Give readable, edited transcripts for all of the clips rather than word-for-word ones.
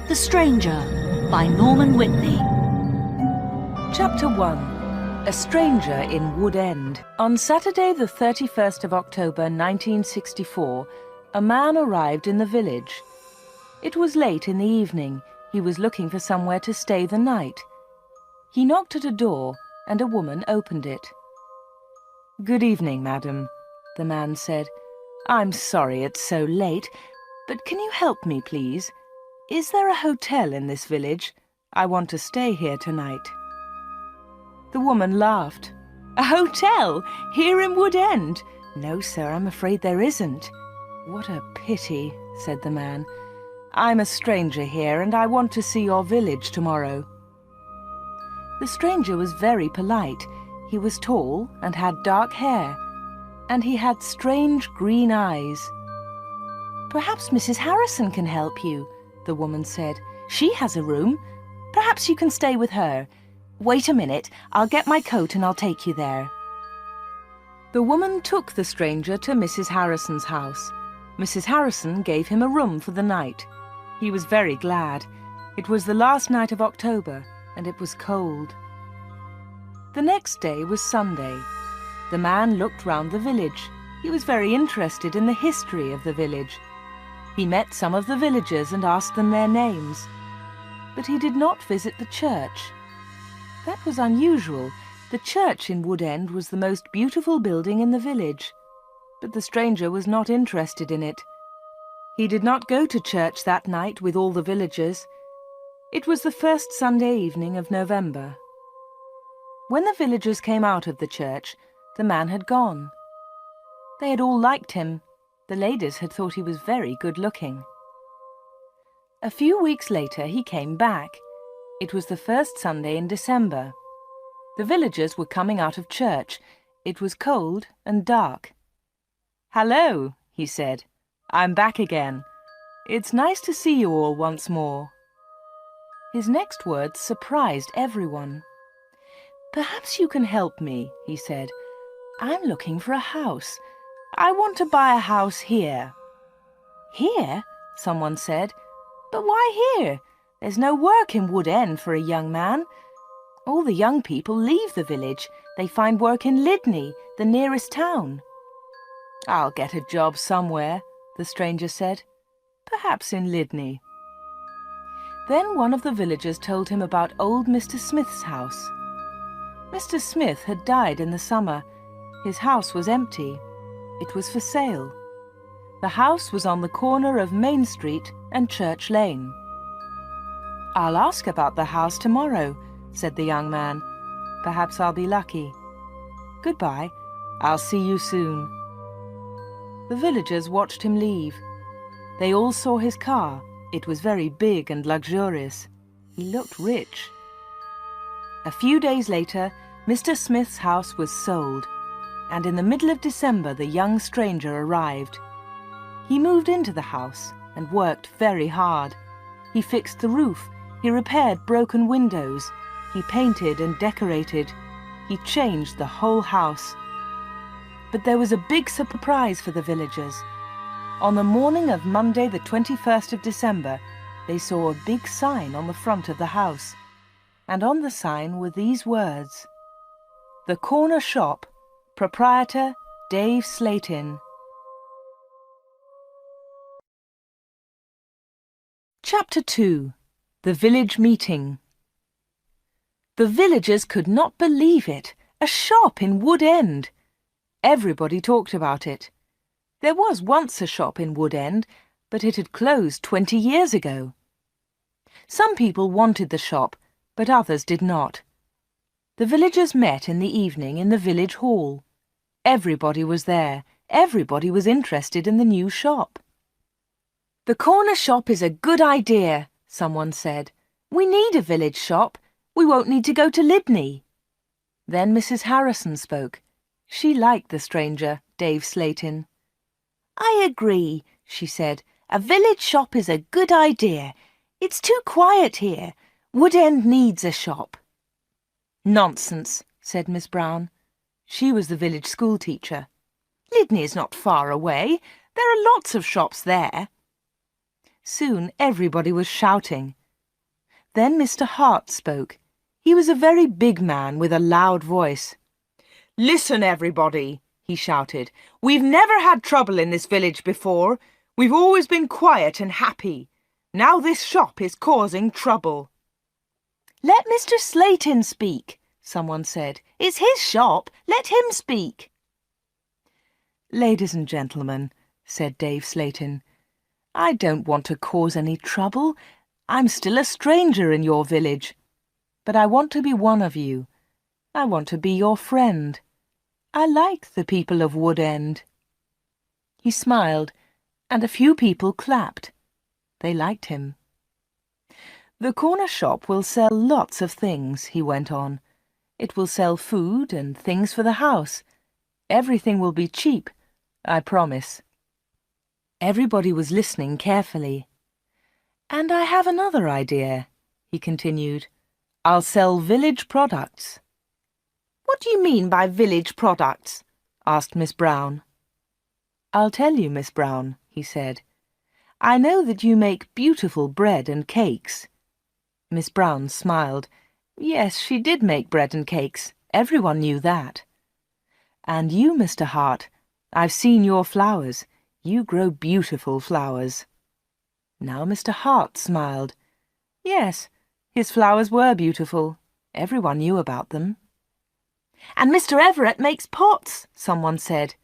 The Stranger by Norman Whitney. Chapter 1. A Stranger in Wood End. On Saturday the 31st of October 1964, a man arrived in the village. It was late in the evening. He was looking for somewhere to stay the night. He knocked at a door, and a woman opened it. "Good evening, madam," the man said. "I'm sorry it's so late, but can you help me, please? Is there a hotel in this village? I want to stay here tonight." The woman laughed. "A hotel? Here in Wood End? No, sir, I'm afraid there isn't." "What a pity," said the man. "I'm a stranger here, and I want to see your village tomorrow." The stranger was very polite. He was tall and had dark hair, and he had strange green eyes. "Perhaps Mrs. Harrison can help you," the woman said. "She has a room. Perhaps you can stay with her. Wait a minute, I'll get my coat and I'll take you there." The woman took the stranger to Mrs. Harrison's house. Mrs. Harrison gave him a room for the night. He was very glad. It was the last night of October, and it was cold. The next day was Sunday. The man looked round the village. He was very interested in the history of the village. He met some of the villagers and asked them their names. But he did not visit the church. That was unusual. The church in Wood End was the most beautiful building in the village. But the stranger was not interested in it. He did not go to church that night with all the villagers. It was the first Sunday evening of November. When the villagers came out of the church, the man had gone. They had all liked him. The ladies had thought he was very good-looking. A few weeks later he came back. It was the first Sunday in December. The villagers were coming out of church. It was cold and dark. "Hello," he said. "I'm back again. It's nice to see you all once more." His next words surprised everyone. "Perhaps you can help me," he said. "I'm looking for a house. I want to buy a house here." "Here?" someone said. "But why here? There's no work in Wood End for a young man. All the young people leave the village. They find work in Lydney, the nearest town." "I'll get a job somewhere," the stranger said. "Perhaps in Lydney." Then one of the villagers told him about old Mr. Smith's house. Mr. Smith had died in the summer. His house was empty. It was for sale. The house was on the corner of Main Street and Church Lane. "I'll ask about the house tomorrow," said the young man. "Perhaps I'll be lucky. Goodbye. I'll see you soon." The villagers watched him leave. They all saw his car. It was very big and luxurious. He looked rich. A few days later, Mr. Smith's house was sold, and in the middle of December the young stranger arrived. He moved into the house and worked very hard. He fixed the roof, he repaired broken windows, he painted and decorated, he changed the whole house. But there was a big surprise for the villagers. On the morning of Monday the 21st of December, they saw a big sign on the front of the house, and on the sign were these words: "The Corner Shop, Proprietor Dave Slatin." Chapter 2. The Village Meeting. The villagers could not believe it. A shop in Wood End. Everybody talked about it. There was once a shop in Wood End, but it had closed 20 years ago. Some people wanted the shop, but others did not. The villagers met in the evening in the village hall. Everybody was there. Everybody was interested in the new shop. "The corner shop is a good idea," someone said. "We need a village shop. We won't need to go to Lydney." Then Mrs. Harrison spoke. She liked the stranger, Dave Slatin. "I agree," she said. "A village shop is a good idea. It's too quiet here. Wood End needs a shop." "Nonsense," said Miss Brown. She was the village school teacher. "Lydney is not far away. There are lots of shops there." Soon everybody was shouting. Then Mr. Hart spoke. He was a very big man with a loud voice. "Listen, everybody," he shouted. "We've never had trouble in this village before. We've always been quiet and happy. Now this shop is causing trouble." "Let Mr. Slayton speak," someone said. "It's his shop. Let him speak." "Ladies and gentlemen," said Dave Slayton, "I don't want to cause any trouble. I'm still a stranger in your village. But I want to be one of you. I want to be your friend. I like the people of Wood End." He smiled, and a few people clapped. They liked him. "The corner shop will sell lots of things," he went on. "It will sell food and things for the house. Everything will be cheap, I promise." Everybody was listening carefully. "And I have another idea," he continued. "I'll sell village products." "What do you mean by village products?" asked Miss Brown. "I'll tell you, Miss Brown," he said. "I know that you make beautiful bread and cakes." Miss Brown smiled. Yes, she did make bread and cakes. Everyone knew that. "And you, Mr. Hart, I've seen your flowers. You grow beautiful flowers." Now Mr. Hart smiled. Yes, his flowers were beautiful. Everyone knew about them. "And Mr. Everett makes pots," someone said.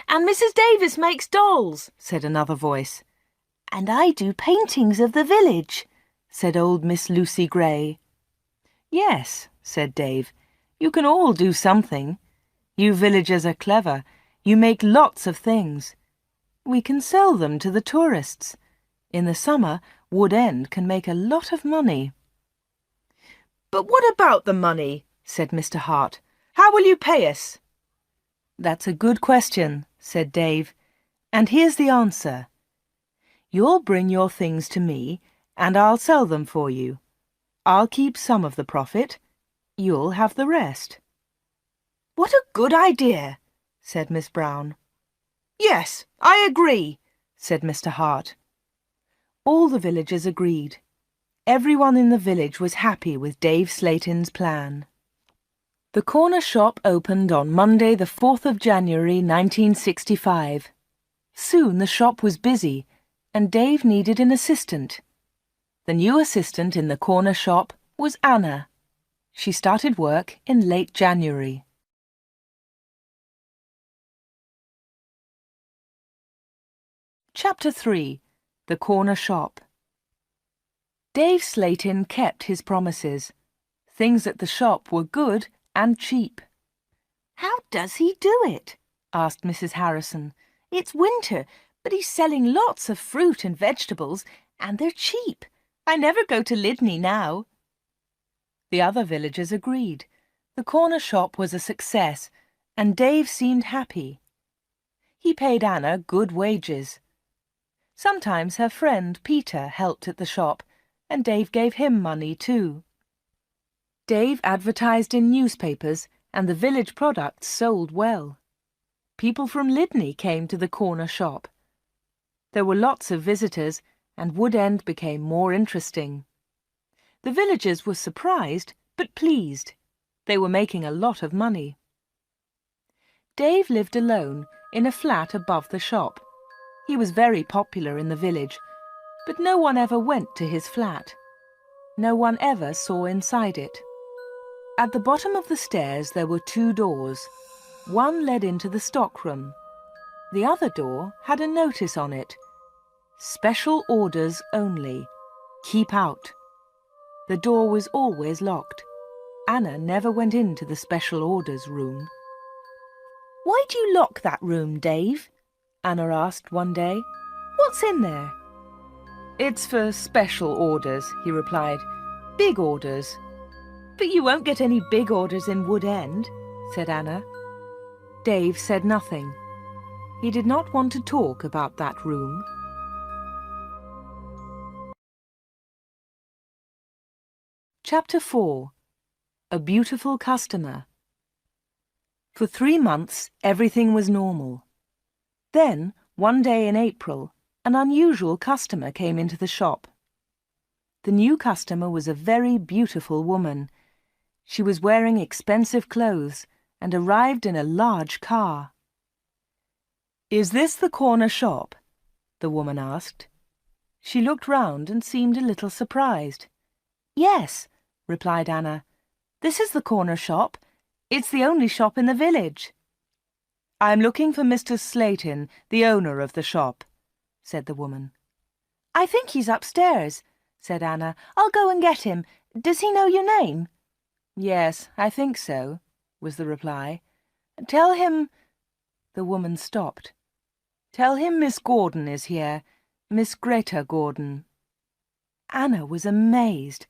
"And Mrs. Davis makes dolls," said another voice. "And I do paintings of the village," said old Miss Lucy Gray. "Yes," said Dave, "you can all do something. You villagers are clever. You make lots of things. We can sell them to the tourists. In the summer, Wood End can make a lot of money." "But what about the money?" said Mr. Hart. "How will you pay us?" "That's a good question," said Dave. "And here's the answer. You'll bring your things to me, and I'll sell them for you. I'll keep some of the profit. You'll have the rest." "What a good idea," said Miss Brown. "Yes, I agree," said Mr. Hart. All the villagers agreed. Everyone in the village was happy with Dave Slayton's plan. The corner shop opened on Monday the 4th of January 1965. Soon the shop was busy, and Dave needed an assistant. The new assistant in the corner shop was Anna. She started work in late January. Chapter 3. The Corner Shop. Dave Slayton kept his promises. Things at the shop were good and cheap. "How does he do it?" asked Mrs. Harrison. "It's winter, but he's selling lots of fruit and vegetables, and they're cheap. I never go to Lydney now." The other villagers agreed. The corner shop was a success, and Dave seemed happy. He paid Anna good wages. Sometimes her friend Peter helped at the shop, and Dave gave him money too. Dave advertised in newspapers, and the village products sold well. People from Lydney came to the corner shop. There were lots of visitors, and Wood End became more interesting. The villagers were surprised, but pleased. They were making a lot of money. Dave lived alone in a flat above the shop. He was very popular in the village, but no one ever went to his flat. No one ever saw inside it. At the bottom of the stairs there were 2 doors. One led into the stockroom. The other door had a notice on it. "Special orders only. Keep out." The door was always locked. Anna never went into the special orders room. "Why do you lock that room, Dave?" Anna asked one day. "What's in there?" "It's for special orders," he replied. "Big orders." "But you won't get any big orders in Wood End," said Anna. Dave said nothing. He did not want to talk about that room. Chapter 4. A Beautiful Customer. For 3 months, everything was normal. Then, one day in April, an unusual customer came into the shop. The new customer was a very beautiful woman. She was wearing expensive clothes and arrived in a large car. "Is this the corner shop?" the woman asked. She looked round and seemed a little surprised. "Yes," replied Anna. "This is the corner shop. It's the only shop in the village." "I'm looking for Mr. Slayton, the owner of the shop," said the woman. "I think he's upstairs," said Anna. "I'll go and get him. Does he know your name?" "Yes, I think so," was the reply. "Tell him—" The woman stopped. "Tell him Miss Gordon is here, Miss Greta Gordon." Anna was amazed.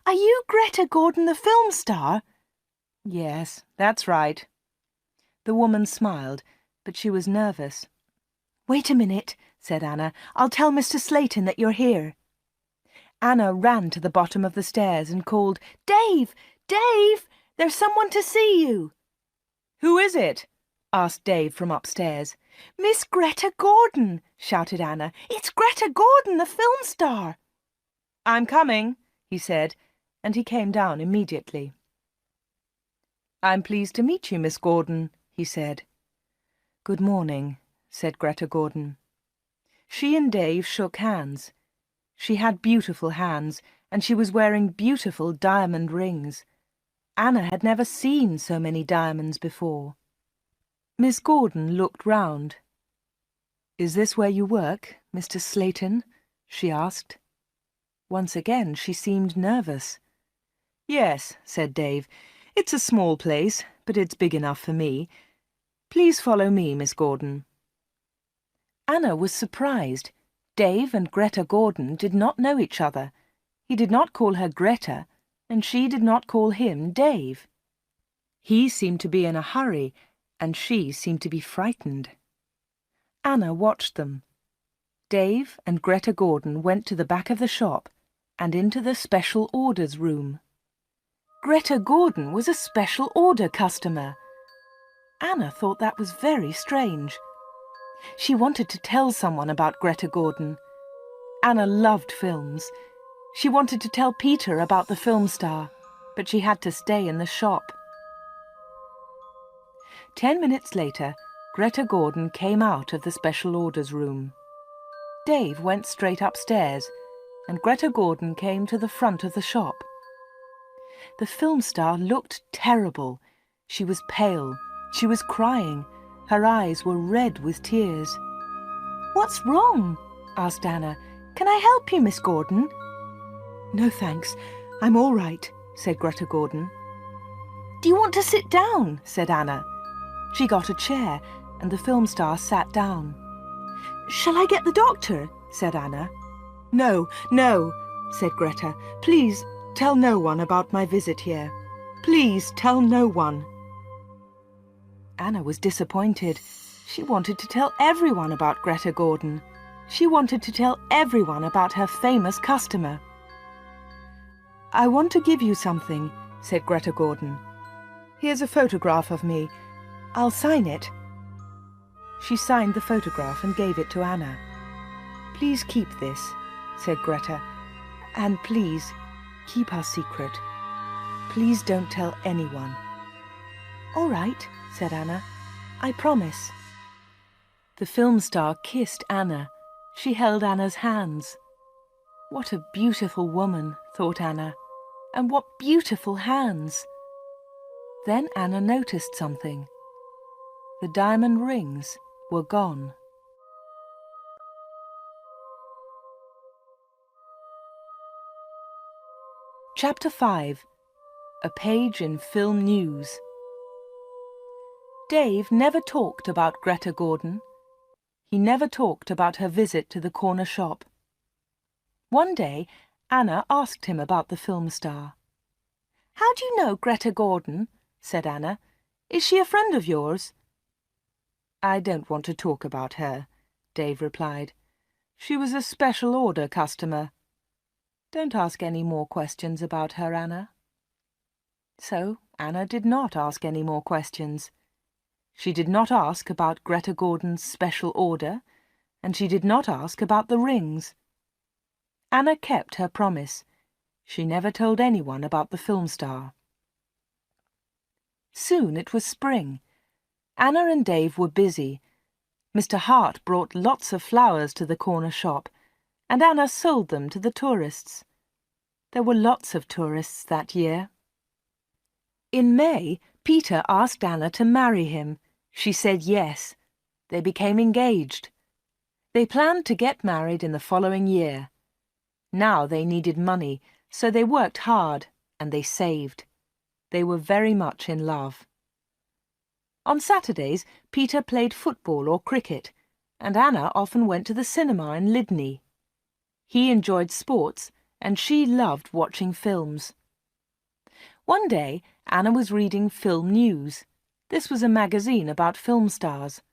"Are you Greta Gordon, the film star?" "Yes, that's right." The woman smiled, but she was nervous. "Wait a minute," said Anna. "I'll tell Mr. Slayton that you're here." Anna ran to the bottom of the stairs and called, "Dave! Dave! There's someone to see you!" "Who is it?" asked Dave from upstairs. "Miss Greta Gordon!" shouted Anna. "It's Greta Gordon, the film star!" "I'm coming," he said, and he came down immediately. "I'm pleased to meet you, Miss Gordon," he said. "Good morning," said Greta Gordon. She and Dave shook hands. She had beautiful hands, and she was wearing beautiful diamond rings. Anna had never seen so many diamonds before. Miss Gordon looked round. "Is this where you work, Mr. Slayton?" she asked. Once again she seemed nervous. "Yes," said Dave. "It's a small place, but it's big enough for me. Please follow me, Miss Gordon." Anna was surprised. Dave and Greta Gordon did not know each other. He did not call her Greta, and she did not call him Dave. He seemed to be in a hurry, and she seemed to be frightened. Anna watched them. Dave and Greta Gordon went to the back of the shop and into the special orders room. Greta Gordon was a special order customer. Anna thought that was very strange. She wanted to tell someone about Greta Gordon. Anna loved films. She wanted to tell Peter about the film star, but she had to stay in the shop. 10 minutes later, Greta Gordon came out of the special orders room. Dave went straight upstairs, and Greta Gordon came to the front of the shop. The film star looked terrible. She was pale. She was crying. Her eyes were red with tears. "What's wrong?" asked Anna. "Can I help you, Miss Gordon?" "No, thanks. I'm all right," said Greta Gordon. "Do you want to sit down?" said Anna. She got a chair, and the film star sat down. "Shall I get the doctor?" said Anna. "No, no," said Greta. "Please tell no one about my visit here. Please tell no one." Anna was disappointed. She wanted to tell everyone about Greta Gordon. She wanted to tell everyone about her famous customer. "I want to give you something," said Greta Gordon. "Here's a photograph of me. I'll sign it." She signed the photograph and gave it to Anna. "Please keep this," said Greta, "and please keep our secret. Please don't tell anyone." "All right," said Anna. "I promise." The film star kissed Anna. She held Anna's hands. What a beautiful woman, thought Anna, and what beautiful hands. Then Anna noticed something. The diamond rings were gone. Chapter 5. A Page in Film News. Dave never talked about Greta Gordon. He never talked about her visit to the corner shop. One day, Anna asked him about the film star. "How do you know Greta Gordon?" said Anna. "Is she a friend of yours?" "I don't want to talk about her," Dave replied. "She was a special order customer. Don't ask any more questions about her, Anna." So Anna did not ask any more questions. She did not ask about Greta Gordon's special order, and she did not ask about the rings. Anna kept her promise. She never told anyone about the film star. Soon it was spring. Anna and Dave were busy. Mr. Hart brought lots of flowers to the corner shop, and Anna sold them to the tourists. There were lots of tourists that year. In May, Peter asked Anna to marry him. She said yes. They became engaged. They planned to get married in the following year. Now they needed money, so they worked hard and they saved. They were very much in love. On Saturdays, Peter played football or cricket, and Anna often went to the cinema in Lydney. He enjoyed sports, and she loved watching films. One day, Anna was reading Film News. This was a magazine about film stars.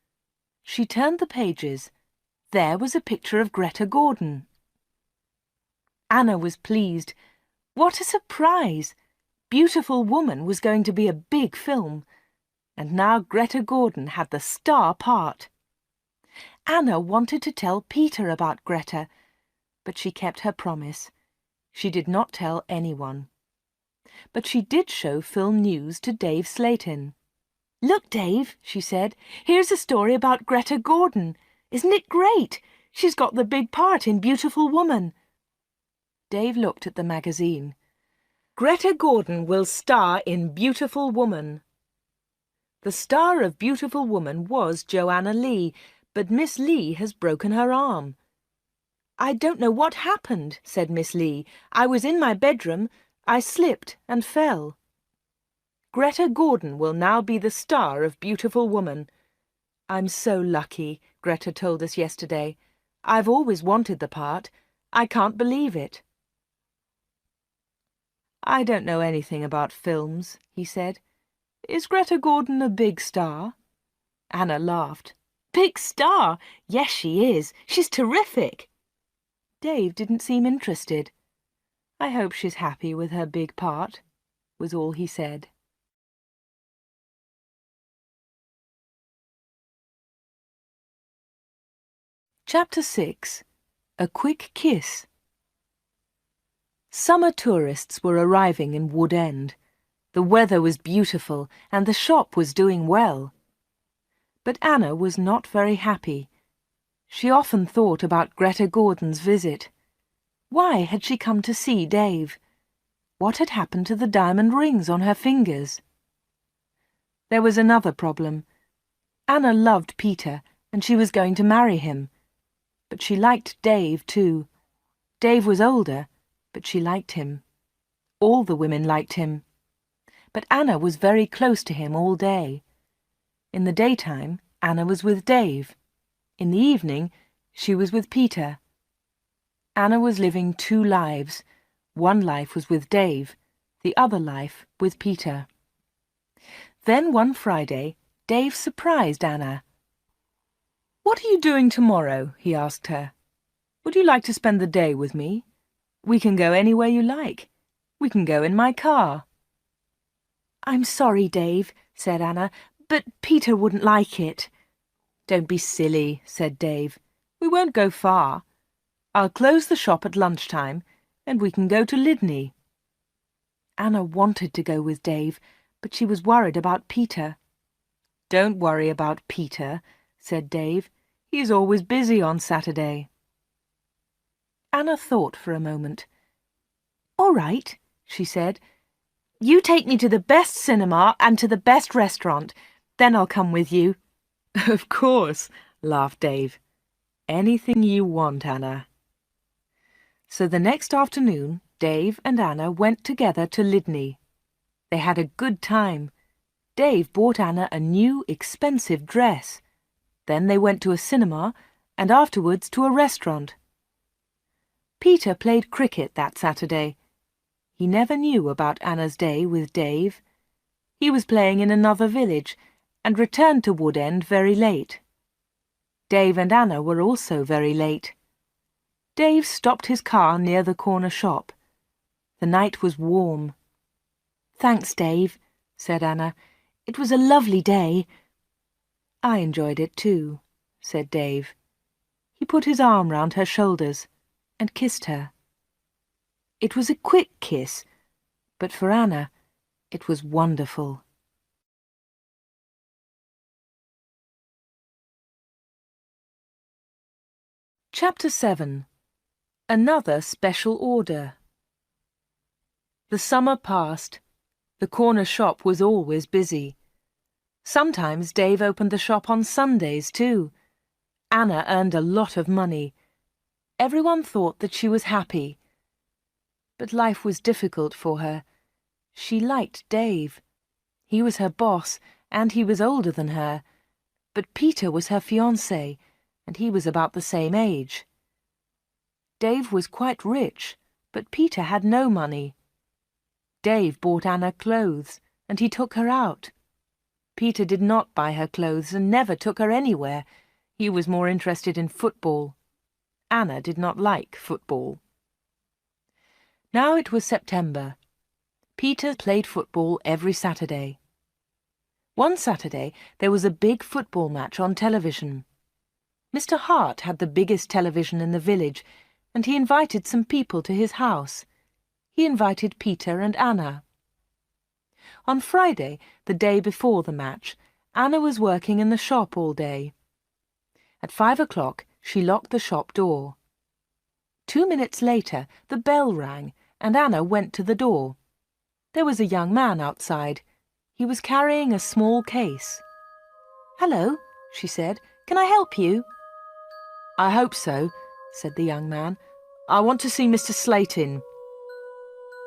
She turned the pages. There was a picture of Greta Gordon. Anna was pleased. What a surprise! Beautiful Woman was going to be a big film, and now Greta Gordon had the star part. Anna wanted to tell Peter about Greta, but she kept her promise. She did not tell anyone. But she did show Film News to Dave Slayton. "Look, Dave," she said, "here's a story about Greta Gordon. Isn't it great? She's got the big part in Beautiful Woman." Dave looked at the magazine. "Greta Gordon will star in Beautiful Woman." The star of Beautiful Woman was Joanna Lee, but Miss Lee has broken her arm. "I don't know what happened," said Miss Lee. "I was in my bedroom. I slipped and fell." Greta Gordon will now be the star of Beautiful Woman. "I'm so lucky," Greta told us yesterday. "I've always wanted the part. I can't believe it." "I don't know anything about films," he said. "Is Greta Gordon a big star?" Anna laughed. "Big star? Yes, she is. She's terrific." Dave didn't seem interested. "I hope she's happy with her big part," was all he said. Chapter 6. A Quick Kiss. Summer tourists were arriving in Wood End. The weather was beautiful and the shop was doing well. But Anna was not very happy. She often thought about Greta Gordon's visit. Why had she come to see Dave? What had happened to the diamond rings on her fingers? There was another problem. Anna loved Peter and she was going to marry him. But she liked Dave too. Dave was older, but she liked him. All the women liked him. But Anna was very close to him all day. In the daytime, Anna was with Dave. In the evening, she was with Peter. Anna was living two lives. One life was with Dave, the other life with Peter. Then one Friday, Dave surprised Anna. "What are you doing tomorrow?" he asked her. "Would you like to spend the day with me? We can go anywhere you like. We can go in my car." "I'm sorry, Dave," said Anna, "but Peter wouldn't like it." "Don't be silly," said Dave. "We won't go far. I'll close the shop at lunchtime, and we can go to Lydney." Anna wanted to go with Dave, but she was worried about Peter. "Don't worry about Peter," said Dave. "He's always busy on Saturday." Anna thought for a moment. "All right," she said. "You take me to the best cinema and to the best restaurant. Then I'll come with you." "Of course," laughed Dave. "Anything you want, Anna." So the next afternoon, Dave and Anna went together to Lydney. They had a good time. Dave bought Anna a new, expensive dress. Then they went to a cinema and afterwards to a restaurant. Peter played cricket that Saturday. He never knew about Anna's day with Dave. He was playing in another village and returned to Wood End very late. Dave and Anna were also very late. Dave stopped his car near the corner shop. The night was warm. "Thanks, Dave," said Anna. "It was a lovely day." "I enjoyed it too," said Dave. He put his arm round her shoulders and kissed her. It was a quick kiss, but for Anna, it was wonderful. Chapter 7. Another Special Order. The summer passed. The corner shop was always busy. Sometimes Dave opened the shop on Sundays too. Anna earned a lot of money. Everyone thought that she was happy. But life was difficult for her. She liked Dave. He was her boss, and he was older than her. But Peter was her fiancé, and he was about the same age. Dave was quite rich, but Peter had no money. Dave bought Anna clothes, and he took her out. Peter did not buy her clothes and never took her anywhere. He was more interested in football. Anna did not like football. Now it was September. Peter played football every Saturday. One Saturday there was a big football match on television. Mr. Hart had the biggest television in the village, and he invited some people to his house. He invited Peter and Anna. On Friday, the day before the match, Anna was working in the shop all day. At 5 o'clock, she locked the shop door. 2 minutes later, the bell rang, and Anna went to the door. There was a young man outside. He was carrying a small case. "Hello," she said. "Can I help you?" "I hope so," said the young man. "I want to see Mr. Slayton."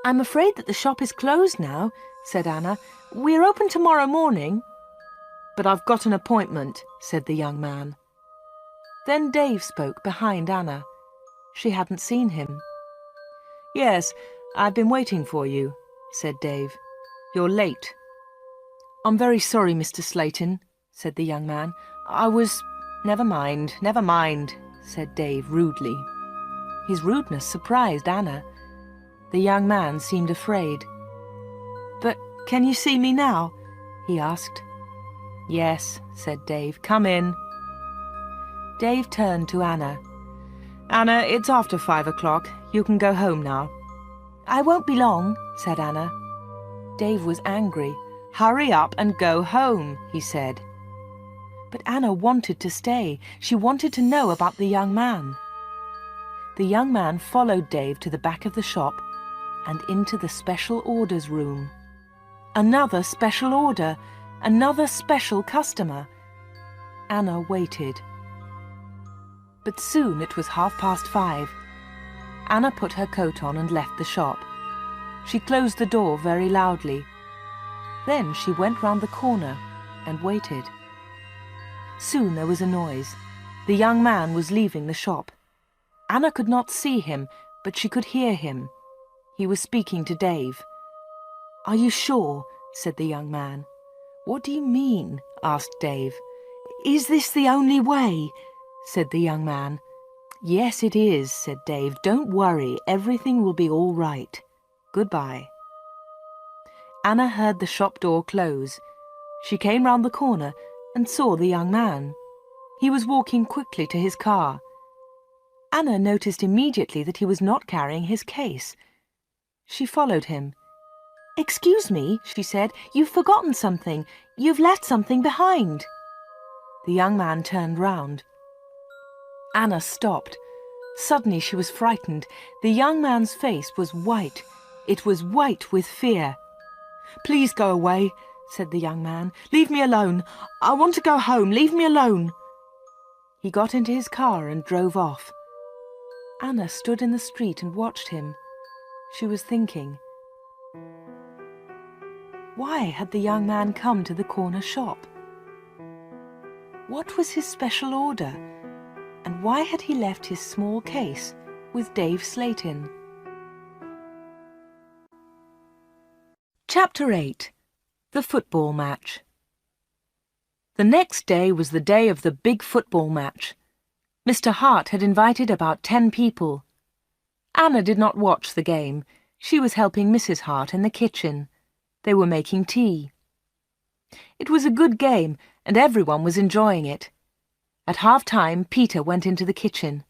"I'm afraid that the shop is closed now," said Anna. "We're open tomorrow morning." "But I've got an appointment," said the young man. Then Dave spoke behind Anna. She hadn't seen him. "Yes, I've been waiting for you," said Dave. "You're late." "I'm very sorry, Mr. Slayton," said the young man. Never mind, said Dave rudely. His rudeness surprised Anna. The young man seemed afraid. "But can you see me now?" he asked. "Yes," said Dave. "Come in." Dave turned to Anna. "Anna, it's after 5 o'clock. You can go home now." "I won't be long," said Anna. Dave was angry. "Hurry up and go home," he said. But Anna wanted to stay. She wanted to know about the young man. The young man followed Dave to the back of the shop and into the special orders room. Another special order, another special customer. Anna waited. But soon it was 5:30. Anna put her coat on and left the shop. She closed the door very loudly. Then she went round the corner and waited. Soon there was a noise. The young man was leaving the shop. Anna could not see him, but she could hear him. He was speaking to Dave. "Are you sure?" said the young man. "What do you mean?" asked Dave. "Is this the only way?" said the young man. "Yes, it is," said Dave. "Don't worry, everything will be all right. Goodbye." Anna heard the shop door close. She came round the corner and saw the young man. He was walking quickly to his car. Anna noticed immediately that he was not carrying his case. She followed him. "Excuse me," she said, "you've forgotten something. You've left something behind." The young man turned round. Anna stopped. Suddenly she was frightened. The young man's face was white. It was white with fear. "Please go away," said the young man. "Leave me alone. I want to go home. Leave me alone." He got into his car and drove off. Anna stood in the street and watched him. She was thinking. Why had the young man come to the corner shop? What was his special order? And why had he left his small case with Dave Slayton? Chapter 8. The Football Match. The next day was the day of the big football match. Mr. Hart had invited about 10 people. Anna did not watch the game. She was helping Mrs. Hart in the kitchen. They were making tea. It was a good game, and everyone was enjoying it. At half-time, Peter went into the kitchen.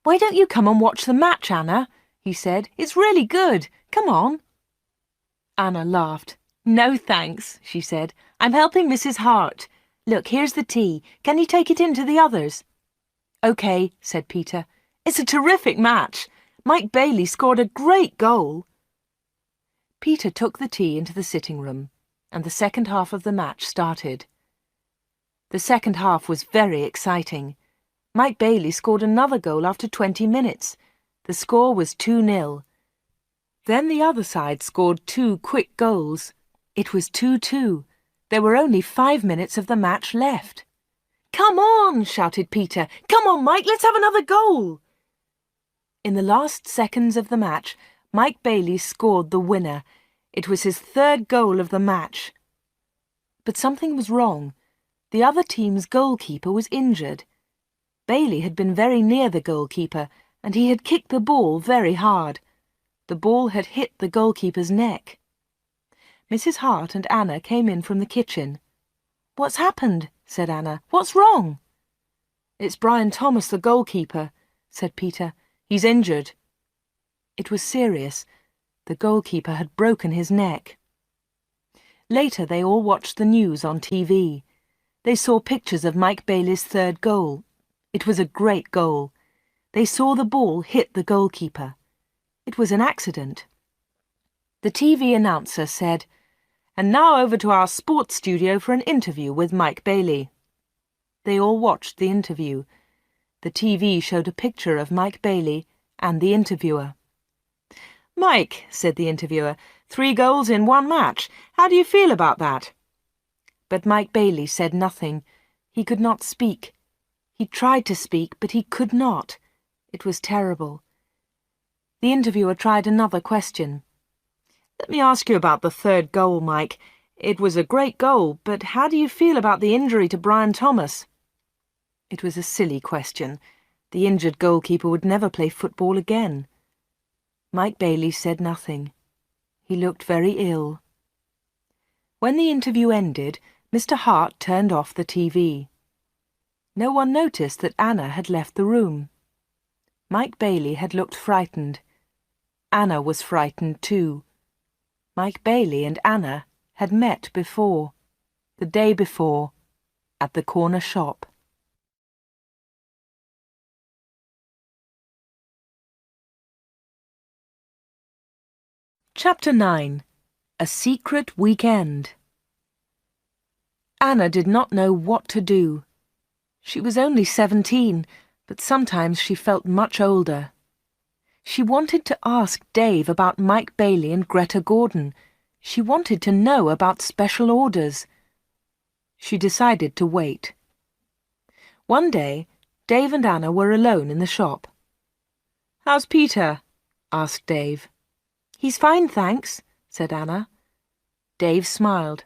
"Why don't you come and watch the match, Anna?" he said. "It's really good. Come on." Anna laughed. "No, thanks," she said. "I'm helping Mrs. Hart. Look, here's the tea. Can you take it in to the others?" "OK," said Peter. "It's a terrific match. Mike Bailey scored a great goal." Peter took the tea into the sitting room, and the second half of the match started. The second half was very exciting. Mike Bailey scored another goal after 20 minutes. The score was 2-0. Then the other side scored 2 quick goals. It was 2-2. There were only 5 minutes of the match left. "Come on!" shouted Peter. "Come on, Mike, let's have another goal!" In the last seconds of the match, Mike Bailey scored the winner. It was his 3rd goal of the match. But something was wrong. The other team's goalkeeper was injured. Bailey had been very near the goalkeeper, and he had kicked the ball very hard. The ball had hit the goalkeeper's neck. Mrs. Hart and Anna came in from the kitchen. "What's happened?" said Anna. "What's wrong?" "It's Brian Thomas, the goalkeeper," said Peter. "He's injured." It was serious. The goalkeeper had broken his neck. Later they all watched the news on TV. They saw pictures of Mike Bailey's 3rd goal. It was a great goal. They saw the ball hit the goalkeeper. It was an accident. The TV announcer said, "And now over to our sports studio for an interview with Mike Bailey." They all watched the interview. The TV showed a picture of Mike Bailey and the interviewer. "Mike," said the interviewer, 3 goals in 1 match. How do you feel about that?" But Mike Bailey said nothing. He could not speak. He tried to speak, but he could not. It was terrible. The interviewer tried another question. "Let me ask you about the 3rd goal, Mike. It was a great goal, but how do you feel about the injury to Brian Thomas?" It was a silly question. The injured goalkeeper would never play football again. Mike Bailey said nothing. He looked very ill. When the interview ended, Mr. Hart turned off the TV. No one noticed that Anna had left the room. Mike Bailey had looked frightened. Anna was frightened too. Mike Bailey and Anna had met before, the day before, at the corner shop. Chapter 9. A Secret Weekend. Anna did not know what to do. She was only 17, but sometimes she felt much older. She wanted to ask Dave about Mike Bailey and Greta Gordon. She wanted to know about special orders. She decided to wait. One day, Dave and Anna were alone in the shop. "How's Peter?" asked Dave. "He's fine, thanks," said Anna. Dave smiled.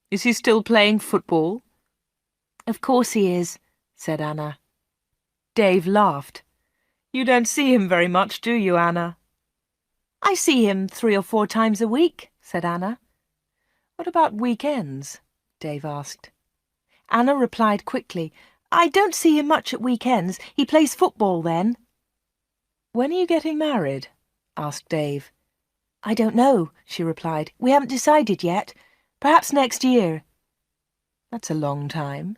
"Is he still playing football?" "Of course he is," said Anna. Dave laughed. "You don't see him very much, do you, Anna?" "I see him 3 or 4 times a week," said Anna. "What about weekends?" Dave asked. Anna replied quickly, "I don't see him much at weekends. He plays football then." "When are you getting married?" asked Dave. "I don't know," she replied. "We haven't decided yet. Perhaps next year." "That's a long time."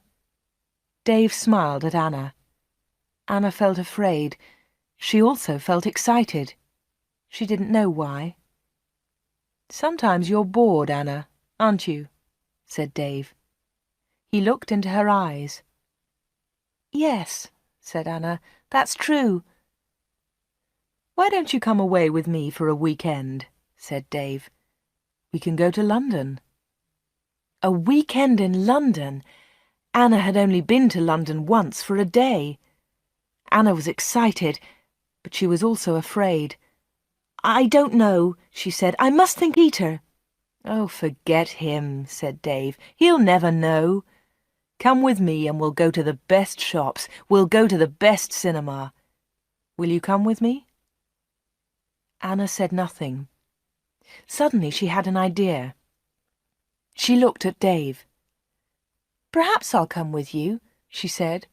Dave smiled at Anna. Anna felt afraid. She also felt excited. She didn't know why. "Sometimes you're bored, Anna, aren't you?" said Dave. He looked into her eyes. "Yes," said Anna, "that's true." "Why don't you come away with me for a weekend?" said Dave. "We can go to London." A weekend in London! Anna had only been to London once for a day. Anna was excited, but she was also afraid. "I don't know," she said. "I must think Peter." "Oh, forget him," said Dave. "He'll never know. Come with me and we'll go to the best shops. We'll go to the best cinema. Will you come with me?" Anna said nothing. Suddenly she had an idea. She looked at Dave. "Perhaps I'll come with you," she said.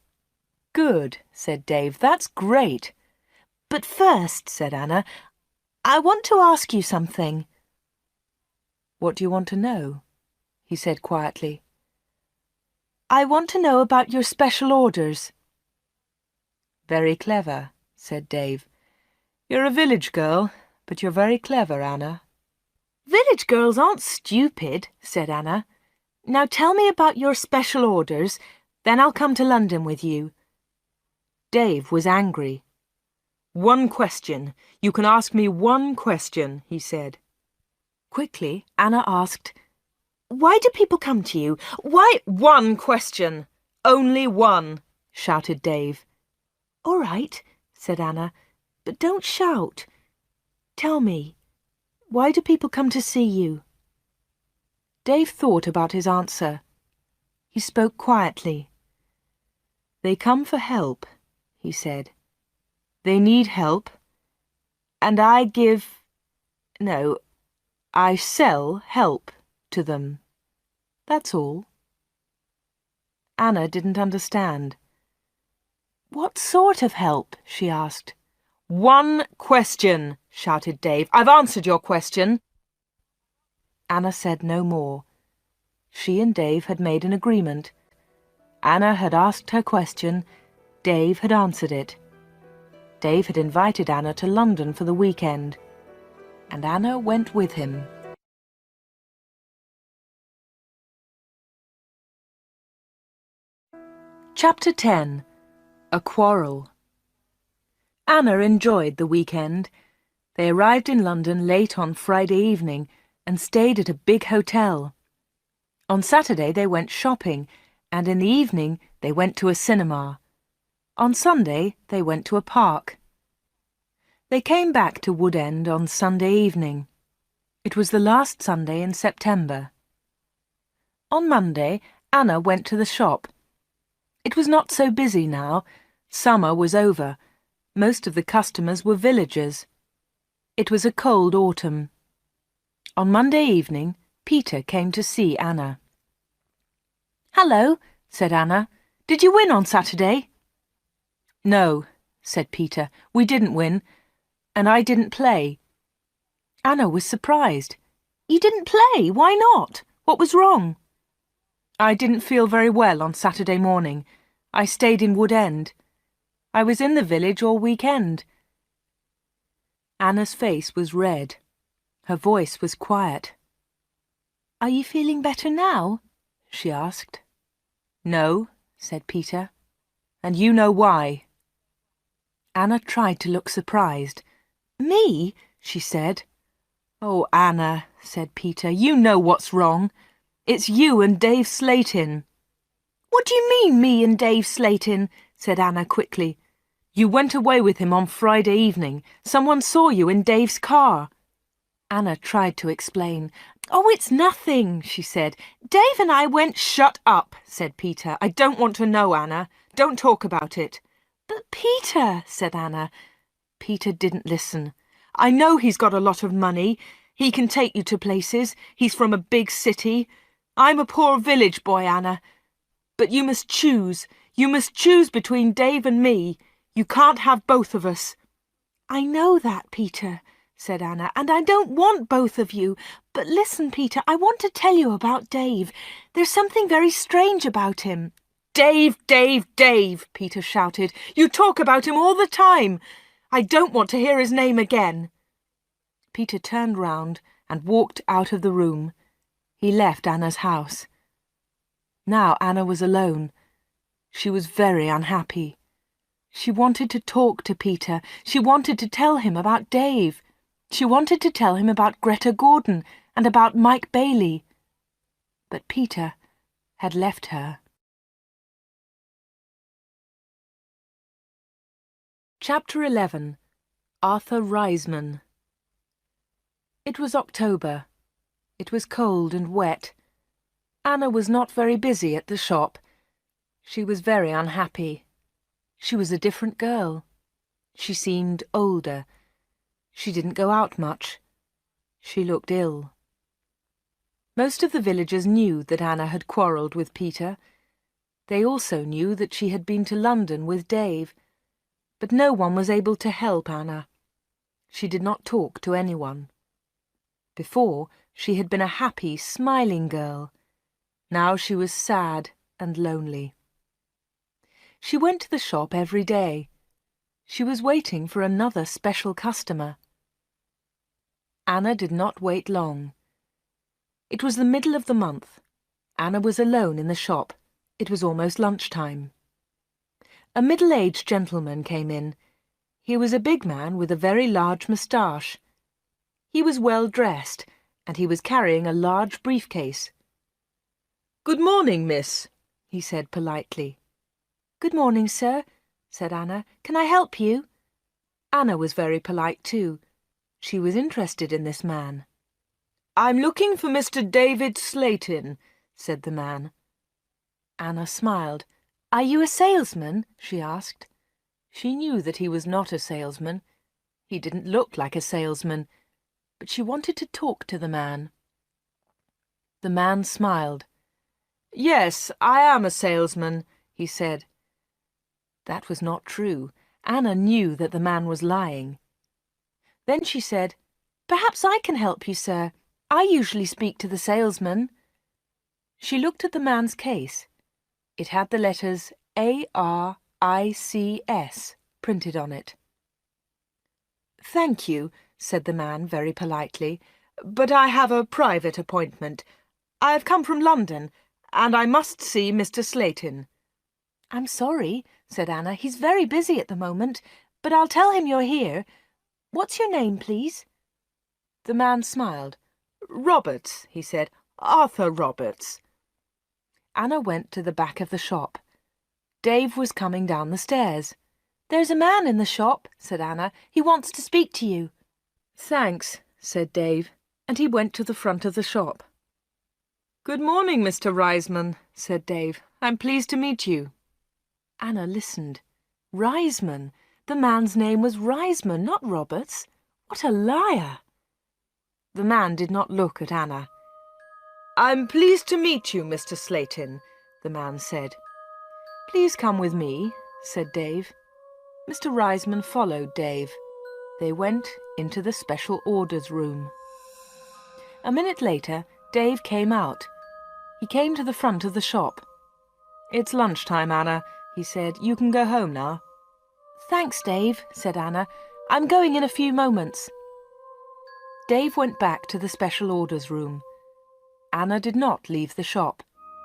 Good, said Dave. That's great. But first, said Anna, I want to ask you something. What do you want to know? He said quietly. I want to know about your special orders. Very clever, said Dave. You're a village girl, but you're very clever, Anna. Village girls aren't stupid, said Anna. Now tell me about your special orders, then I'll come to London with you. Dave was angry. One question. You can ask me one question, he said. Quickly, Anna asked, Why do people come to you? Why? One question. Only one, shouted Dave. All right, said Anna, but don't shout. Tell me, why do people come to see you? Dave thought about his answer. He spoke quietly. They come for help, he said. They need help, and I sell help to them. That's all. Anna didn't understand. What sort of help? She asked. One question, shouted Dave. I've answered your question. Anna said no more. She and Dave had made an agreement. Anna had asked her question. Dave had answered it. Dave had invited Anna to London for the weekend, and Anna went with him. Chapter 10. A Quarrel. Anna enjoyed the weekend. They arrived in London late on Friday evening and stayed at a big hotel. On Saturday they went shopping, and in the evening they went to a cinema. On Sunday they went to a park. They came back to Wood End on Sunday evening. It was the last Sunday in September. On Monday, Anna went to the shop. It was not so busy now. Summer was over. Most of the customers were villagers. It was a cold autumn. On Monday evening, Peter came to see Anna. "Hello," said Anna. "Did you win on Saturday?" "No," said Peter. "We didn't win, and I didn't play." Anna was surprised. "You didn't play? Why not? What was wrong?" "I didn't feel very well on Saturday morning. I stayed in Wood End. I was in the village all weekend." Anna's face was red. Her voice was quiet. "Are you feeling better now?" she asked. "No," said Peter, "and you know why." Anna tried to look surprised. "Me?" she said. "Oh, Anna," said Peter, "you know what's wrong. It's you and Dave Slatin." "What do you mean, me and Dave Slatin?" said Anna quickly. "You went away with him on Friday evening. Someone saw you in Dave's car." Anna tried to explain. "Oh, it's nothing," she said. "Dave and I went—" "Shut up," said Peter. "I don't want to know, Anna. Don't talk about it." "But Peter," said Anna. Peter didn't listen. "I know he's got a lot of money. He can take you to places. He's from a big city. I'm a poor village boy, Anna. But you must choose. You must choose between Dave and me. You can't have both of us." "I know that, Peter," said Anna, "and I don't want both of you. But listen, Peter, I want to tell you about Dave. There's something very strange about him." "Dave, Dave, Dave," Peter shouted. "You talk about him all the time. I don't want to hear his name again." Peter turned round and walked out of the room. He left Anna's house. Now Anna was alone. She was very unhappy. She wanted to talk to Peter. She wanted to tell him about Dave. She wanted to tell him about Greta Gordon and about Mike Bailey. But Peter had left her. Chapter 11. Arthur Reisman. It was October. It was cold and wet. Anna was not very busy at the shop. She was very unhappy. She was a different girl. She seemed older. She didn't go out much. She looked ill. Most of the villagers knew that Anna had quarrelled with Peter. They also knew that she had been to London with Dave, but no one was able to help Anna. She did not talk to anyone. Before, she had been a happy, smiling girl. Now she was sad and lonely. She went to the shop every day. She was waiting for another special customer. Anna did not wait long. It was the middle of the month. Anna was alone in the shop. It was almost lunchtime. A middle-aged gentleman came in. He was a big man with a very large moustache. He was well dressed, and he was carrying a large briefcase. "Good morning, miss," he said politely. "Good morning, sir," said Anna. "Can I help you?" Anna was very polite too. She was interested in this man. "I'm looking for Mr. David Slayton," said the man. Anna smiled. "Are you a salesman?" she asked. She knew that he was not a salesman. He didn't look like a salesman, but she wanted to talk to the man. The man smiled. "Yes, I am a salesman," he said. That was not true. Anna knew that the man was lying. Then she said, "Perhaps I can help you, sir. I usually speak to the salesman." She looked at the man's case. It had the letters A-R-I-C-S printed on it. "Thank you," said the man very politely, "but I have a private appointment. I have come from London, and I must see Mr. Slayton." "I'm sorry," said Anna. "He's very busy at the moment, but I'll tell him you're here. What's your name, please?" The man smiled. "Roberts," he said. "Arthur Roberts." Anna went to the back of the shop. Dave was coming down the stairs. "There's a man in the shop," said Anna. "He wants to speak to you." "Thanks," said Dave, and he went to the front of the shop. "Good morning, Mr. Reisman," said Dave. "I'm pleased to meet you." Anna listened. Reisman! The man's name was Reisman, not Roberts. What a liar! The man did not look at Anna. "I'm pleased to meet you, Mr. Slayton," the man said. "Please come with me," said Dave. Mr. Reisman followed Dave. They went into the special orders room. A minute later, Dave came out. He came to the front of the shop. "It's lunchtime, Anna," he said. "You can go home now." "Thanks, Dave," said Anna. "I'm going in a few moments." Dave went back to the special orders room. Anna did not leave the shop.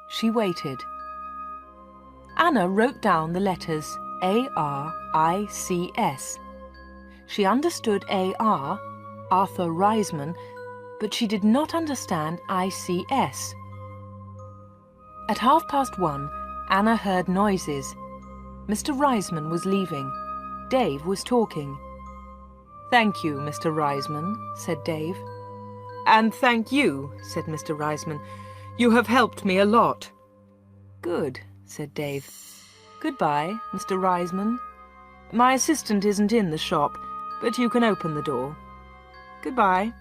She waited. Anna wrote down the letters A-R-I-C-S. She understood A-R, Arthur Reisman, but she did not understand I-C-S. At 1:30, Anna heard noises. Mr. Reisman was leaving. Dave was talking. "Thank you, Mr. Reisman," said Dave. "And thank you," said Mr. Reisman. "You have helped me a lot." "Good," said Dave. "Goodbye, Mr. Reisman. My assistant isn't in the shop, but you can open the door. Goodbye."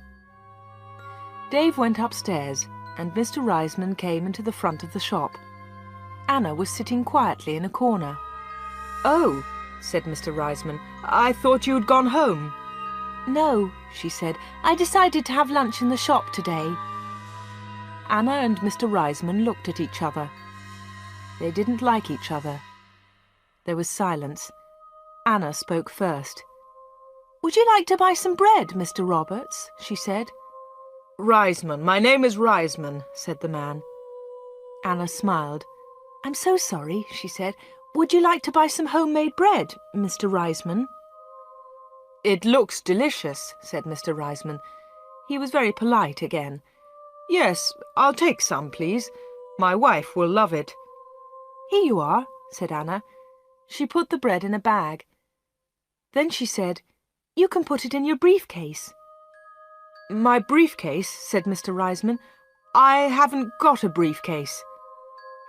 Dave went upstairs, and Mr. Reisman came into the front of the shop. Anna was sitting quietly in a corner. "Oh," said Mr. Reisman, "I thought you had gone home." "No," she said. "I decided to have lunch in the shop today." Anna and Mr. Reisman looked at each other. They didn't like each other. There was silence. Anna spoke first. "Would you like to buy some bread, Mr. Roberts?" she said. "Reisman. My name is Reisman," said the man. Anna smiled. "I'm so sorry," she said. "Would you like to buy some homemade bread, Mr. Reisman?" "It looks delicious," said Mr. Reisman. He was very polite again. "Yes, I'll take some, please. My wife will love it." "Here you are," said Anna. She put the bread in a bag. Then she said, "You can put it in your briefcase." "My briefcase?" said Mr. Reisman. "I haven't got a briefcase."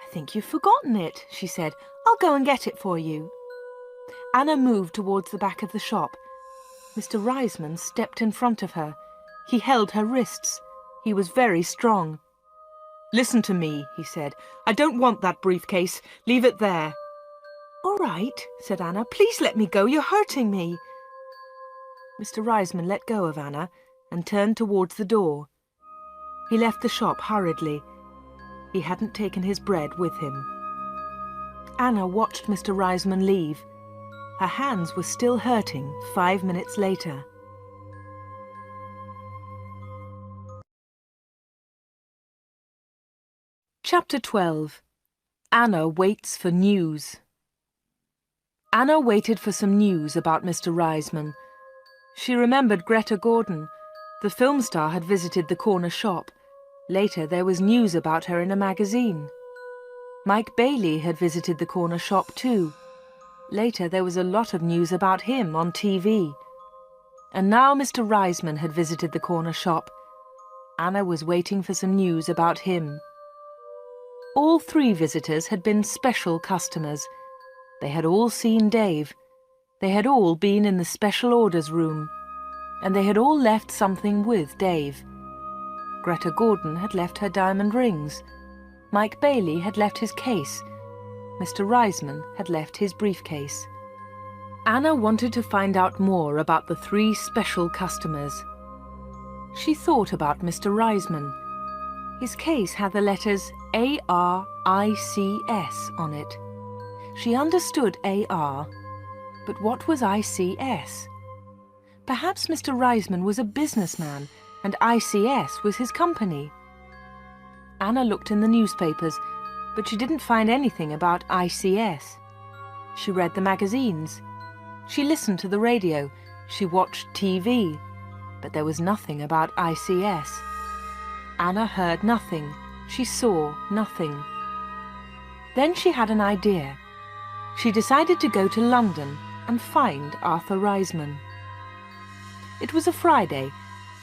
"I think you've forgotten it," she said. "I'll go and get it for you." Anna moved towards the back of the shop. Mr. Reisman stepped in front of her. He held her wrists. He was very strong. "Listen to me," he said. "I don't want that briefcase. Leave it there." "All right," said Anna. "Please let me go. You're hurting me." Mr. Reisman let go of Anna and turned towards the door. He left the shop hurriedly. He hadn't taken his bread with him. Anna watched Mr. Reisman leave. Her hands were still hurting 5 minutes later. Chapter 12. Anna waits for news. Anna waited for some news about Mr. Reisman. She remembered Greta Gordon. The film star had visited the corner shop. Later there was news about her in a magazine. Mike Bailey had visited the corner shop too. Later there was a lot of news about him on TV. And now Mr. Reisman had visited the corner shop. Anna was waiting for some news about him. All 3 visitors had been special customers. They had all seen Dave. They had all been in the special orders room. And they had all left something with Dave. Greta Gordon had left her diamond rings. Mike Bailey had left his case. Mr. Reisman had left his briefcase. Anna wanted to find out more about the 3 special customers. She thought about Mr. Reisman. His case had the letters ARICS on it. She understood AR, but what was ICS? Perhaps Mr. Reisman was a businessman and ICS was his company. Anna looked in the newspapers, but she didn't find anything about ICS. She read the magazines. She listened to the radio. She watched TV, but there was nothing about ICS. Anna heard nothing. She saw nothing. Then she had an idea. She decided to go to London and find Arthur Reisman. It was a Friday.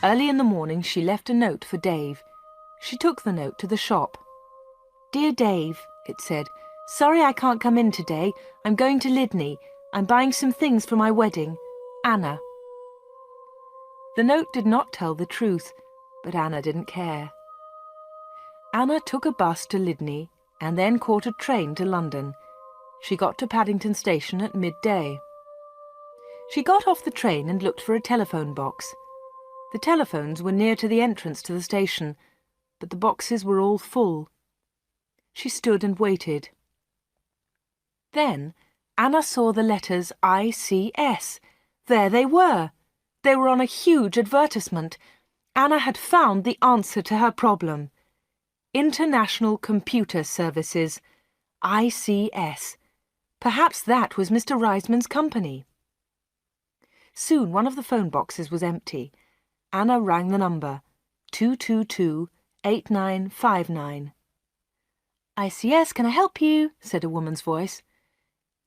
Early in the morning she left a note for Dave. She took the note to the shop. "Dear Dave," it said, "sorry I can't come in today. I'm going to Lydney. I'm buying some things for my wedding. Anna." The note did not tell the truth, but Anna didn't care. Anna took a bus to Lydney and then caught a train to London. She got to Paddington Station at midday. She got off the train and looked for a telephone box. The telephones were near to the entrance to the station, but the boxes were all full. She stood and waited. Then Anna saw the letters ICS. There they were. They were on a huge advertisement. Anna had found the answer to her problem. International Computer Services, ICS. Perhaps that was Mr. Reisman's company. Soon one of the phone boxes was empty. Anna rang the number, 222-8959. "ICS, can I help you?" said a woman's voice.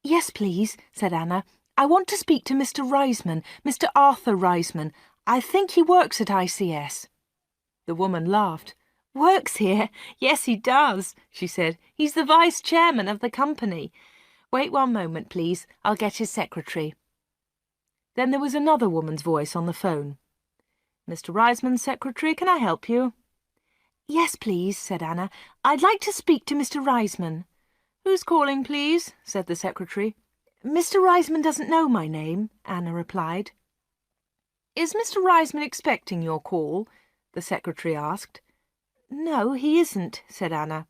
"Yes, please," said Anna. "I want to speak to Mr. Reisman, Mr. Arthur Reisman. I think he works at ICS." The woman laughed. "Works here? Yes, he does," she said. "He's the vice chairman of the company. Wait one moment, please. I'll get his secretary." Then there was another woman's voice on the phone. "Mr. Reisman's secretary, can I help you?" "Yes, please," said Anna. "I'd like to speak to Mr. Reisman." "Who's calling, please?" said the secretary. "Mr. Reisman doesn't know my name," Anna replied. "Is Mr. Reisman expecting your call?" the secretary asked. "No, he isn't," said Anna.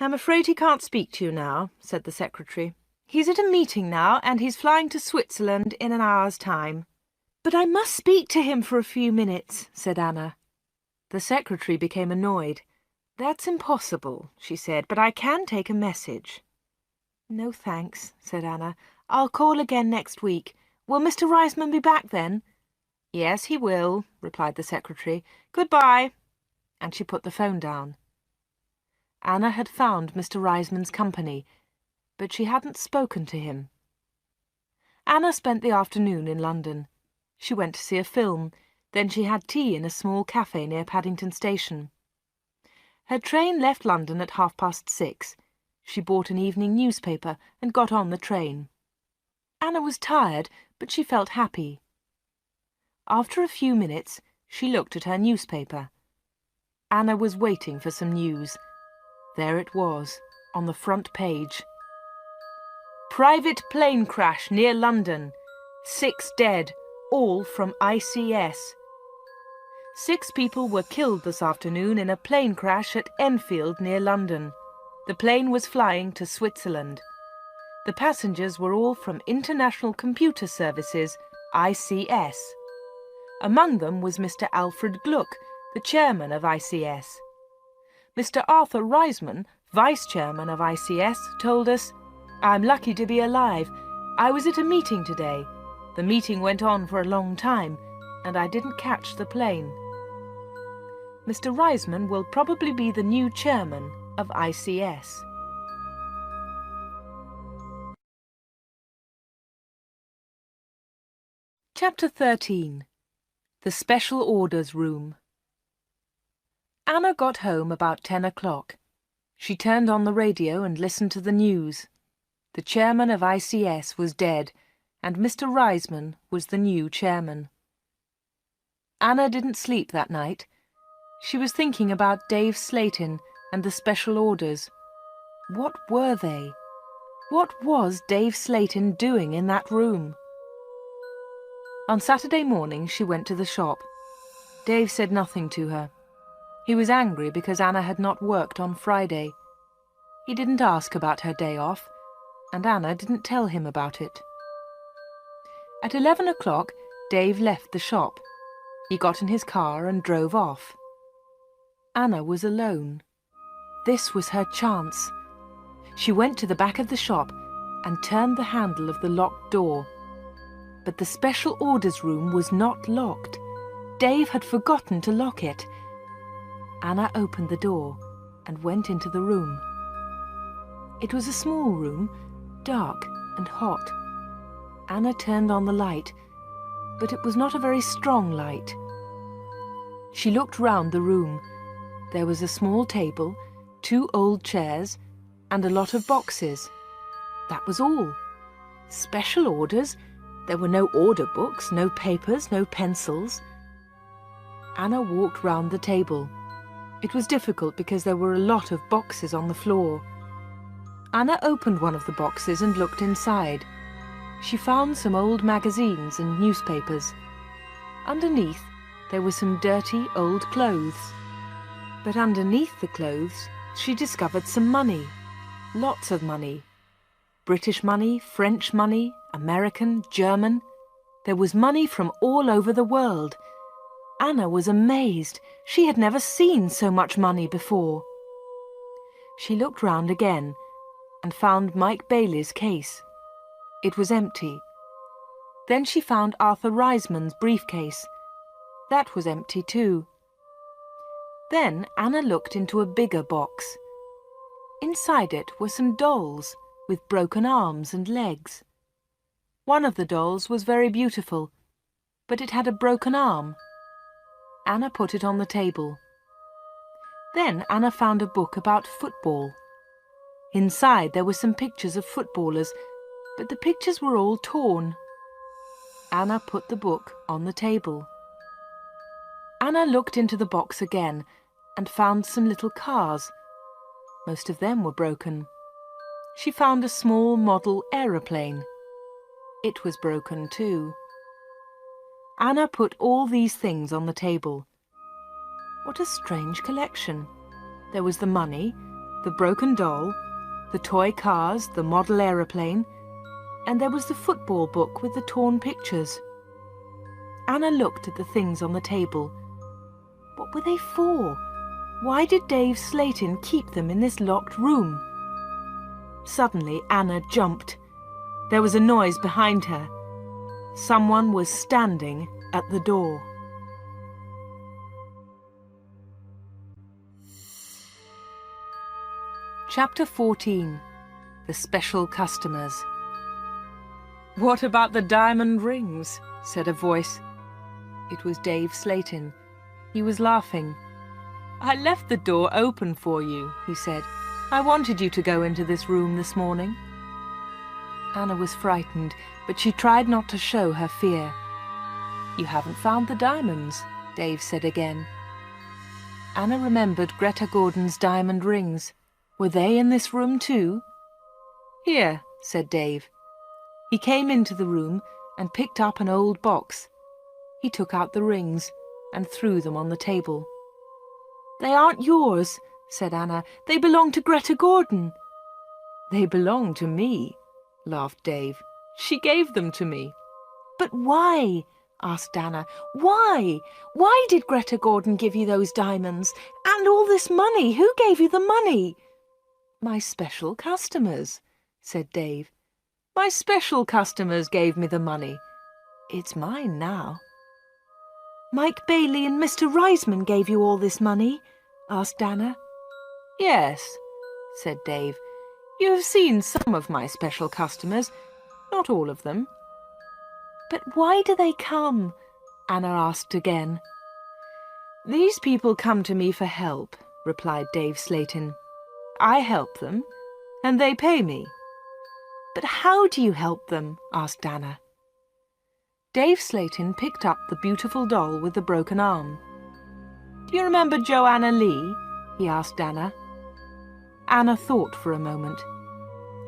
"I'm afraid he can't speak to you now," said the secretary. "He's at a meeting now, and he's flying to Switzerland in an hour's time." "But I must speak to him for a few minutes," said Anna. The secretary became annoyed. "That's impossible," she said, "but I can take a message." "No, thanks," said Anna. "I'll call again next week. Will Mr. Reisman be back then?" "Yes, he will," replied the secretary. "Goodbye." And she put the phone down. Anna had found Mr. Reisman's company, but she hadn't spoken to him. Anna spent the afternoon in London. She went to see a film, then she had tea in a small cafe near Paddington Station. Her train left London at 6:30. She bought an evening newspaper and got on the train. Anna was tired, but she felt happy. After a few minutes, she looked at her newspaper. Anna was waiting for some news. There it was, on the front page. Private plane crash near London. 6 dead, all from ICS. 6 people were killed this afternoon in a plane crash at Enfield near London. The plane was flying to Switzerland. The passengers were all from International Computer Services, ICS. Among them was Mr. Alfred Gluck, the chairman of ICS. Mr. Arthur Reisman, vice chairman of ICS, told us, "I'm lucky to be alive. I was at a meeting today. The meeting went on for a long time, and I didn't catch the plane." Mr. Reisman will probably be the new chairman of ICS. Chapter 13. The Special Orders Room. Anna got home about 10 o'clock. She turned on the radio and listened to the news. The chairman of ICS was dead, and Mr. Reisman was the new chairman. Anna didn't sleep that night. She was thinking about Dave Slayton and the special orders. What were they? What was Dave Slayton doing in that room? On Saturday morning she went to the shop. Dave said nothing to her. He was angry because Anna had not worked on Friday. He didn't ask about her day off, and Anna didn't tell him about it. At 11 o'clock, Dave left the shop. He got in his car and drove off. Anna was alone. This was her chance. She went to the back of the shop and turned the handle of the locked door. But the special orders room was not locked. Dave had forgotten to lock it. Anna opened the door and went into the room. It was a small room, dark and hot. Anna turned on the light, but it was not a very strong light. She looked round the room. There was a small table, 2 old chairs, and a lot of boxes. That was all. Special orders? There were no order books, no papers, no pencils. Anna walked round the table. It was difficult because there were a lot of boxes on the floor. Anna opened one of the boxes and looked inside. She found some old magazines and newspapers. Underneath, there were some dirty old clothes. But underneath the clothes, she discovered some money. Lots of money. British money, French money, American, German. There was money from all over the world. Anna was amazed. She had never seen so much money before. She looked round again and found Mike Bailey's case. It was empty. Then she found Arthur Reisman's briefcase. That was empty too. Then Anna looked into a bigger box. Inside it were some dolls with broken arms and legs. One of the dolls was very beautiful, but it had a broken arm. Anna put it on the table. Then Anna found a book about football. Inside there were some pictures of footballers, but the pictures were all torn. Anna put the book on the table. Anna looked into the box again and found some little cars. Most of them were broken. She found a small model aeroplane. It was broken too. Anna put all these things on the table. What a strange collection. There was the money, the broken doll, the toy cars, the model aeroplane, and there was the football book with the torn pictures. Anna looked at the things on the table. What were they for? Why did Dave Slayton keep them in this locked room? Suddenly Anna jumped. There was a noise behind her. Someone was standing at the door. Chapter 14. The Special Customers. "What about the diamond rings?" said a voice. It was Dave Slayton. He was laughing. "I left the door open for you," he said. "I wanted you to go into this room this morning." Anna was frightened, but she tried not to show her fear. "You haven't found the diamonds," Dave said again. Anna remembered Greta Gordon's diamond rings. Were they in this room too? "Here," said Dave. He came into the room and picked up an old box. He took out the rings and threw them on the table. "They aren't yours," said Anna. "They belong to Greta Gordon." "They belong to me," laughed Dave. "She gave them to me." "But why?" asked Anna. "Why? Why did Greta Gordon give you those diamonds? And all this money? Who gave you the money?" "My special customers," said Dave. "My special customers gave me the money. It's mine now." "Mike Bailey and Mr. Reisman gave you all this money?" asked Anna. "Yes," said Dave. "You have seen some of my special customers, not all of them." "But why do they come?" Anna asked again. "These people come to me for help," replied Dave Slayton. "I help them, and they pay me." "But how do you help them?" asked Anna. Dave Slayton picked up the beautiful doll with the broken arm. "Do you remember Joanna Lee?" he asked Anna. Anna thought for a moment.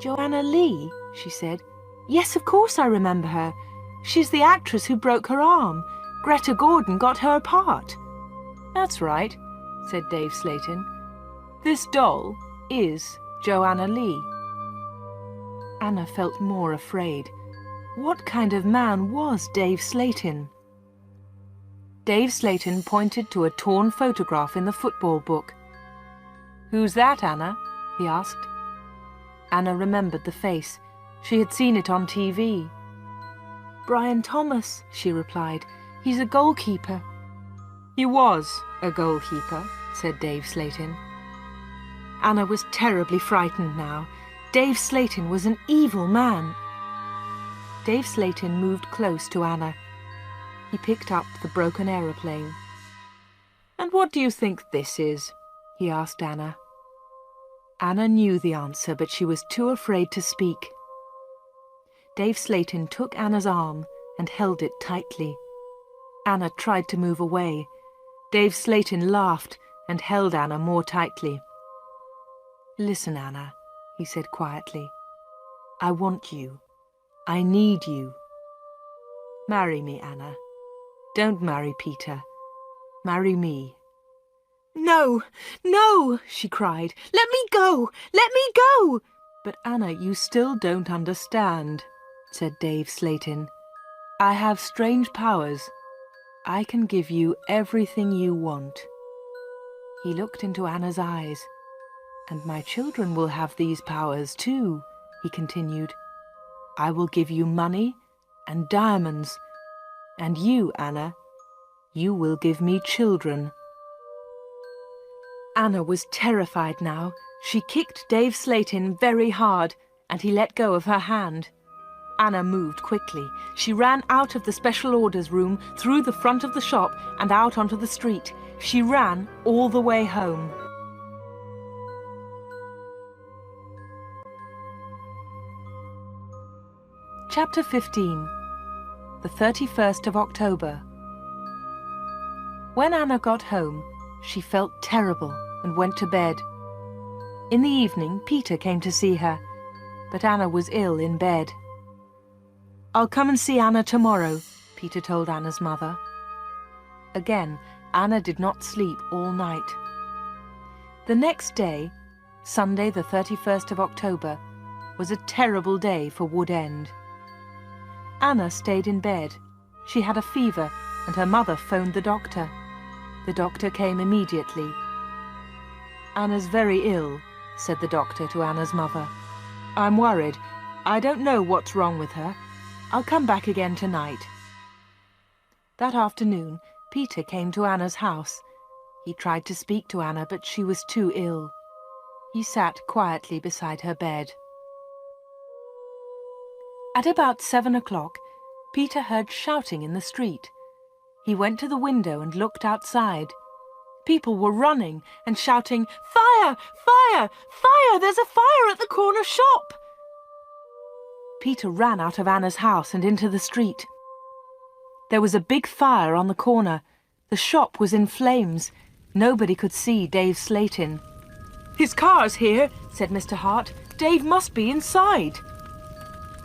"Joanna Lee?" she said. "Yes, of course I remember her. She's the actress who broke her arm. Greta Gordon got her a part." "That's right," said Dave Slayton. "This doll is Joanna Lee." Anna felt more afraid. What kind of man was Dave Slayton? Dave Slayton pointed to a torn photograph in the football book. "Who's that, Anna?" he asked. Anna remembered the face. She had seen it on TV. "Brian Thomas," she replied. "He's a goalkeeper." "He was a goalkeeper," said Dave Slayton. Anna was terribly frightened now. Dave Slayton was an evil man. Dave Slayton moved close to Anna. He picked up the broken aeroplane. "And what do you think this is?" he asked Anna. Anna knew the answer, but she was too afraid to speak. Dave Slayton took Anna's arm and held it tightly. Anna tried to move away. Dave Slayton laughed and held Anna more tightly. "Listen, Anna," he said quietly. "I want you. I need you. Marry me, Anna. Don't marry Peter. Marry me." "No, no," she cried. "Let me go! Let me go!" "But Anna, you still don't understand," said Dave Slayton. "I have strange powers. I can give you everything you want." He looked into Anna's eyes. "And my children will have these powers too," he continued. "I will give you money and diamonds. And you, Anna, you will give me children." Anna was terrified now. She kicked Dave Slayton very hard, and he let go of her hand. Anna moved quickly. She ran out of the special orders room, through the front of the shop, and out onto the street. She ran all the way home. Chapter 15. The 31st of October. When Anna got home, she felt terrible and went to bed. In the evening, Peter came to see her, but Anna was ill in bed. "I'll come and see Anna tomorrow," Peter told Anna's mother. Again, Anna did not sleep all night. The next day, Sunday the 31st of October, was a terrible day for Wood End. Anna stayed in bed. She had a fever, and her mother phoned the doctor. The doctor came immediately. "Anna's very ill," said the doctor to Anna's mother. "I'm worried. I don't know what's wrong with her. I'll come back again tonight." That afternoon, Peter came to Anna's house. He tried to speak to Anna, but she was too ill. He sat quietly beside her bed. At about 7 o'clock, Peter heard shouting in the street. He went to the window and looked outside. People were running and shouting, "Fire! Fire! Fire! There's a fire at the corner shop!" Peter ran out of Anna's house and into the street. There was a big fire on the corner. The shop was in flames. Nobody could see Dave Slayton. "His car's here," said Mr. Hart. "Dave must be inside."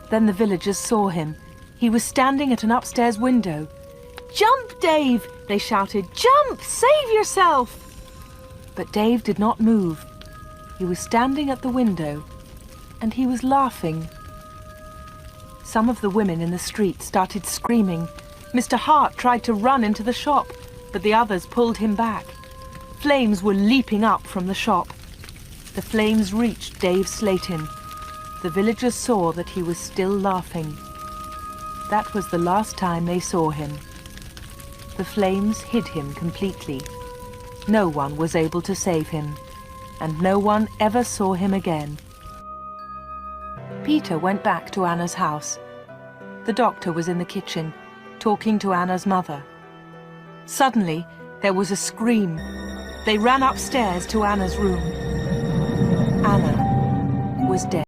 Then the villagers saw him. He was standing at an upstairs window. "Jump, Dave!" they shouted. "Jump! Save yourself!" But Dave did not move. He was standing at the window, and he was laughing. Some of the women in the street started screaming. Mr. Hart tried to run into the shop, but the others pulled him back. Flames were leaping up from the shop. The flames reached Dave Slayton. The villagers saw that he was still laughing. That was the last time they saw him. The flames hid him completely. No one was able to save him, and no one ever saw him again. Peter went back to Anna's house. The doctor was in the kitchen, talking to Anna's mother. Suddenly, there was a scream. They ran upstairs to Anna's room. Anna was dead.